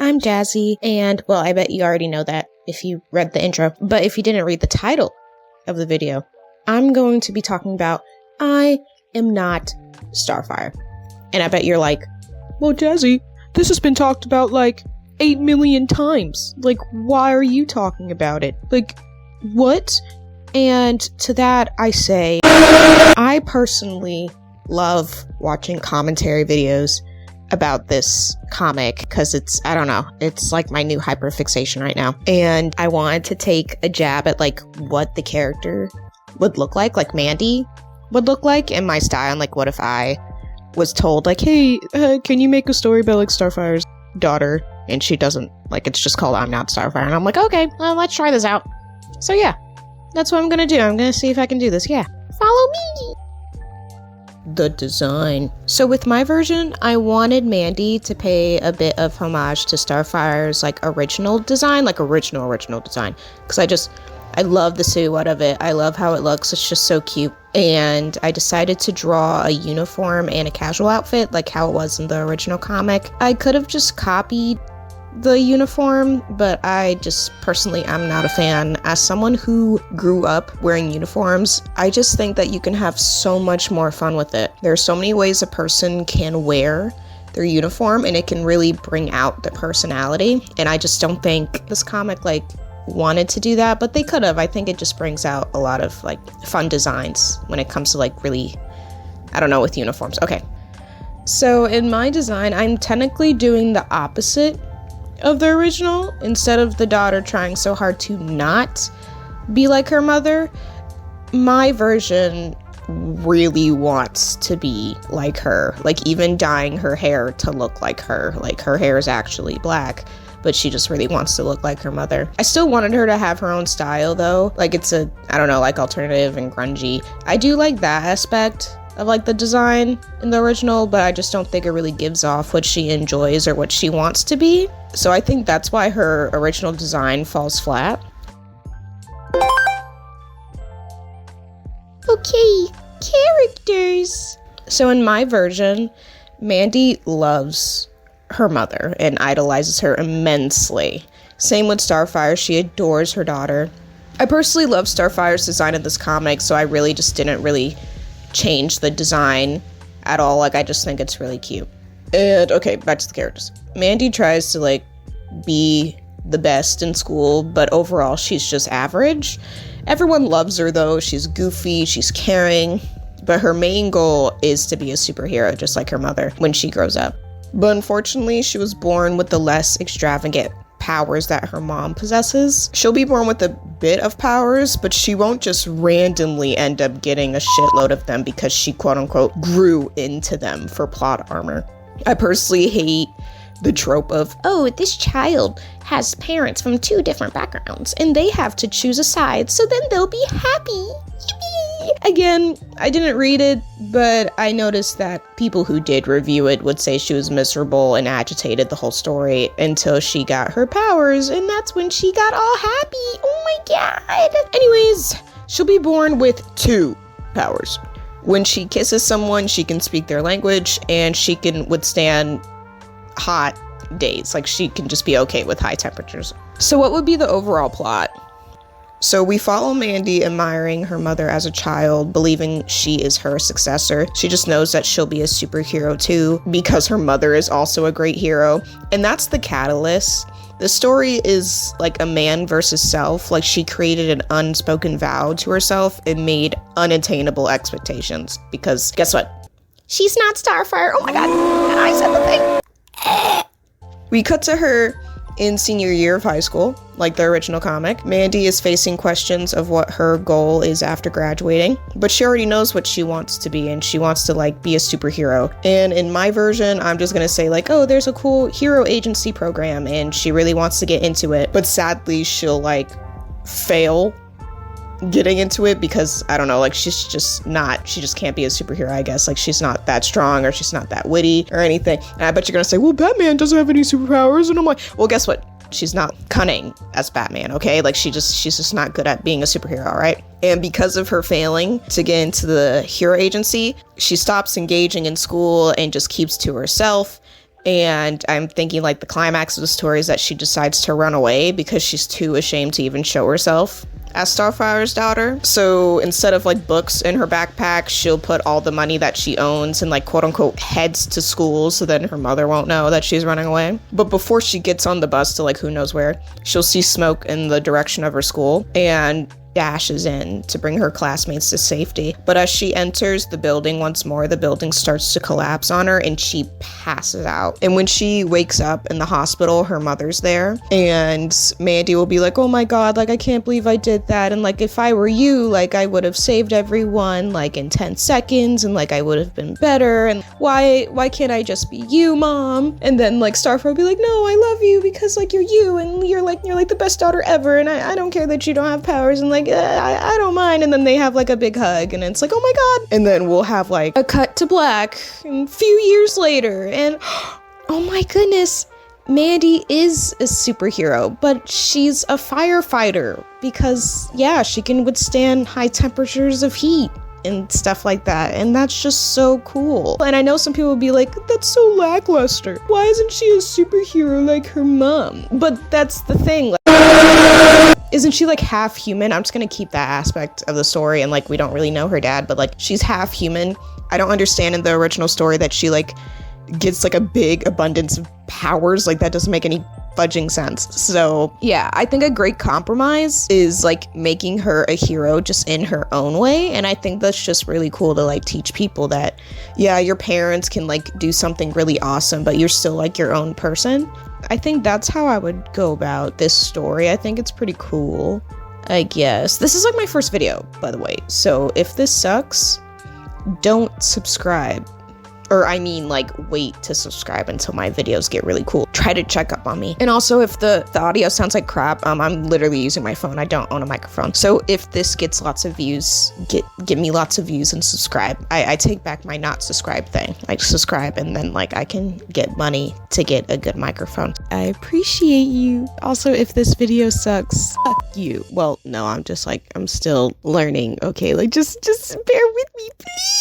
I'm Jazzy, and, well, I bet you already know that if you read the intro, but if you didn't read the title of the video, I'm going to be talking about I am not Starfire. And I bet you're like, well, Jazzy, this has been talked about like 8 million times. Like, why are you talking about it? Like, what? And to that, I say, I personally love watching commentary videos about this comic because it's, I don't know, it's like my new hyperfixation right now. And I wanted to take a jab at like what the character would look like Mandy would look like in my style. And like, what if I was told like, hey, can you make a story about like Starfire's daughter? And she doesn't, like, it's just called I'm Not Starfire. And I'm like, okay, well, let's try this out. So yeah, that's what I'm gonna do. I'm gonna see if I can do this. Yeah, follow me. The design. So with my version, I wanted Mandy to pay a bit of homage to Starfire's like original design, like original design. Because I love the silhouette of it. I love how it looks. It's just so cute. And I decided to draw a uniform and a casual outfit like how it was in the original comic. I could have just copied the uniform, but I just personally am not a fan. As someone who grew up wearing uniforms, I just think that you can have so much more fun with it. There are so many ways a person can wear their uniform and it can really bring out the personality. And I just don't think this comic like wanted to do that, but they could have. I think it just brings out a lot of like fun designs when it comes to like really, I don't know, with uniforms. Okay. So in my design, I'm technically doing the opposite of the original. Instead of the daughter trying so hard to not be like her mother, my version really wants to be like her, like even dyeing her hair to look like her. Like her hair is actually black, but she just really wants to look like her mother. I still wanted her to have her own style though. Like it's a, I don't know, like alternative and grungy. I do like that aspect of like the design in the original, but I just don't think it really gives off what she enjoys or what she wants to be. So I think that's why her original design falls flat. Okay, characters. So in my version, Mandy loves her mother and idolizes her immensely. Same with Starfire, she adores her daughter. I personally love Starfire's design in this comic, so I really just didn't really change the design at all. Like, I just think it's really cute. And okay, back to the characters. Mandy tries to like be the best in school, but overall she's just average. Everyone loves her though. She's goofy, she's caring, but her main goal is to be a superhero just like her mother when she grows up. But unfortunately, she was born with the less extravagant powers that her mom possesses. She'll be born with a bit of powers, but she won't just randomly end up getting a shitload of them because she quote unquote grew into them for plot armor. I personally hate the trope of, oh, this child has parents from 2 different backgrounds and they have to choose a side, so then they'll be happy. Yippee! Again, I didn't read it, but I noticed that people who did review it would say she was miserable and agitated the whole story until she got her powers, and that's when she got all happy. Oh my god! Anyways, she'll be born with 2 powers. When she kisses someone, she can speak their language, and she can withstand hot days. Like, she can just be okay with high temperatures. So what would be the overall plot? So we follow Mandy admiring her mother as a child, believing she is her successor. She just knows that she'll be a superhero too because her mother is also a great hero. And that's the catalyst. The story is like a man versus self. Like, she created an unspoken vow to herself and made unattainable expectations because guess what? She's not Starfire. Oh my god, I said the thing. We cut to her in senior year of high school, like the original comic. Mandy is facing questions of what her goal is after graduating, but she already knows what she wants to be, and she wants to like be a superhero. And in my version, I'm just gonna say like, oh, there's a cool hero agency program, and she really wants to get into it, but sadly she'll like fail getting into it because I don't know, like she just can't be a superhero, I guess. Like, she's not that strong or she's not that witty or anything. And I bet you're gonna say, well, Batman doesn't have any superpowers. And I'm like, well, guess what? She's not cunning as Batman, okay? Like, she's just not good at being a superhero, all right? And because of her failing to get into the hero agency, she stops engaging in school and just keeps to herself. And I'm thinking like the climax of the story is that she decides to run away because she's too ashamed to even show herself as Starfire's daughter. So instead of like books in her backpack, she'll put all the money that she owns and like quote unquote heads to school so then her mother won't know that she's running away. But before she gets on the bus to like who knows where, she'll see smoke in the direction of her school and dashes in to bring her classmates to safety. But as she enters the building once more, the building starts to collapse on her and she passes out. And when she wakes up in the hospital, her mother's there and Mandy will be like, oh my god, like I can't believe I did that, and like if I were you, like I would have saved everyone like in 10 seconds and like I would have been better, and why can't I just be you, mom? And then like Starfire will be like, no, I love you because like you're you and you're like the best daughter ever, and I don't care that you don't have powers, and like I don't mind. And then they have like a big hug and it's like, oh my god. And then we'll have like a cut to black a few years later and oh my goodness, Mandy is a superhero, but she's a firefighter because yeah, she can withstand high temperatures of heat and stuff like that, and that's just so cool. And I know some people will be like, that's so lackluster, why isn't she a superhero like her mom? But that's the thing, like, isn't she like half human? I'm just gonna keep that aspect of the story, and like we don't really know her dad, but like she's half human. I don't understand in the original story that she like gets like a big abundance of powers. Like that doesn't make any fudging sense. So yeah, I think a great compromise is like making her a hero just in her own way, and I think that's just really cool to like teach people that yeah, your parents can like do something really awesome, but you're still like your own person. I think that's how I would go about this story. I think it's pretty cool, I guess. This is like my first video, by the way, so if this sucks, don't subscribe. Or I mean like wait to subscribe until my videos get really cool. Try to check up on me. And also if the audio sounds like crap, I'm literally using my phone. I don't own a microphone. So if this gets lots of views, give me lots of views and subscribe. I take back my not subscribe thing. I subscribe and then like I can get money to get a good microphone. I appreciate you. Also, if this video sucks, fuck you. Well, no, I'm still learning. Okay, like just bear with me, please.